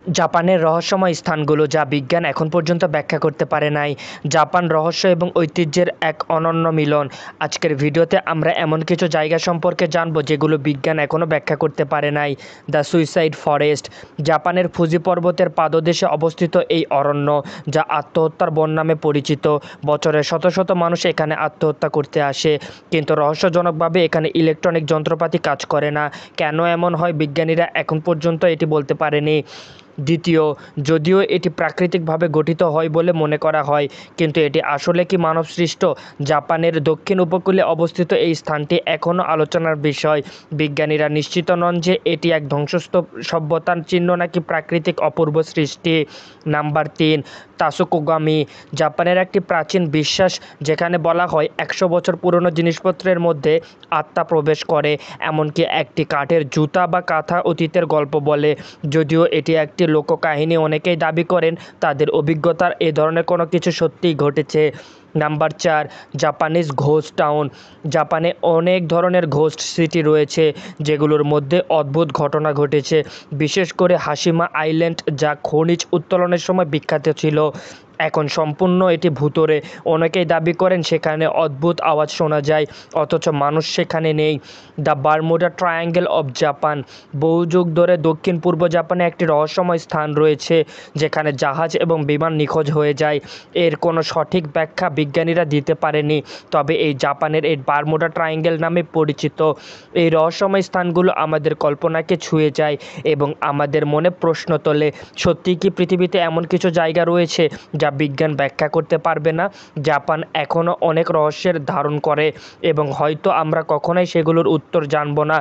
জাপানের রহস্যময় স্থানগুলো যা বিজ্ঞান এখন পর্যন্ত ব্যাখ্যা করতে পারে নাই। জাপান রহস্য এবং ঐতিহ্যের এক অনন্য মিলন। আজকের ভিডিওতে আমরা এমন কিছু জায়গা সম্পর্কে জানব যেগুলো বিজ্ঞান এখনও ব্যাখ্যা করতে পারে নাই। দ্য সুইসাইড ফরেস্ট, জাপানের ফুজি পর্বতের পাদদেশে অবস্থিত এই অরণ্য, যা আত্মহত্যার বন নামে পরিচিত। বছরে শত শত মানুষ এখানে আত্মহত্যা করতে আসে, কিন্তু রহস্যজনকভাবে এখানে ইলেকট্রনিক যন্ত্রপাতি কাজ করে না। কেন এমন হয় বিজ্ঞানীরা এখন পর্যন্ত এটি বলতে পারেনি। দ্বিতীয়, যদিও এটি প্রাকৃতিকভাবে গঠিত হয় বলে মনে করা হয়, কিন্তু এটি আসলে কি মানবসৃষ্ট? জাপানের দক্ষিণ উপকূলে অবস্থিত এই স্থানটি এখনও আলোচনার বিষয়। বিজ্ঞানীরা নিশ্চিত নন যে এটি এক ধ্বংসস্তূপ সভ্যতার চিহ্ন নাকি প্রাকৃতিক অপূর্ব সৃষ্টি। নাম্বার 3, তাসুকোগামি, জাপানের একটি প্রাচীন বিশ্বাস যেখানে বলা হয় 100 বছর পুরনো জিনিসপত্রের মধ্যে আত্মা প্রবেশ করে, এমনকি একটি কাঠের জুতা বা কাঁথা অতীতের গল্প বলে। যদিও এটি একটি লোককাহিনী, অনেকেই দাবি করেন তাদের অভিজ্ঞতার এ ধরনের কোনো কিছু সত্যিই ঘটেছে। নাম্বার 4, জাপানিজ ঘোস্ট টাউন, জাপানে অনেক ধরনের ঘোস্ট সিটি রয়েছে যেগুলোর মধ্যে অদ্ভুত ঘটনা ঘটেছে, বিশেষ করে হাশিমা আইল্যান্ড, যা খনিজ উত্তোলনের সময় বিখ্যাত ছিল। এখন সম্পূর্ণ এটি ভূতরে। অনেকেই দাবি করেন সেখানে অদ্ভুত আওয়াজ শোনা যায়, অথচ মানুষ সেখানে নেই। The Bermuda triangle of Japan, বহু যুগ ধরে দক্ষিণ পূর্ব জাপানে একটি রহস্যময় স্থান রয়েছে যেখানে জাহাজ এবং বিমান নিখোঁজ হয়ে যায়। এর কোনো সঠিক ব্যাখ্যা বিজ্ঞানীরা দিতে পারেনি, তবে এই জাপানের এই বারমুডা ট্রায়াঙ্গেল নামে পরিচিত। এই রহস্যময় স্থানগুলো আমাদের কল্পনাকে ছুঁয়ে যায় এবং আমাদের মনে প্রশ্ন তোলে, সত্যিই কি পৃথিবীতে এমন কিছু জায়গা রয়েছে যা বিজ্ঞান ব্যাখ্যা করতে পারবে না? জাপান এখনও অনেক রহস্যের ধারণ করে এবং হয়তো আমরা কখনোই সেগুলোর উত্তর জানব না।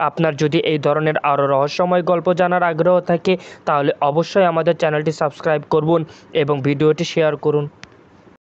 আপনার যদি এই ধরনের আরও রহস্যময় গল্প জানার আগ্রহ থাকে তাহলে অবশ্যই আমাদের চ্যানেলটি সাবস্ক্রাইব করুন এবং ভিডিওটি শেয়ার করুন।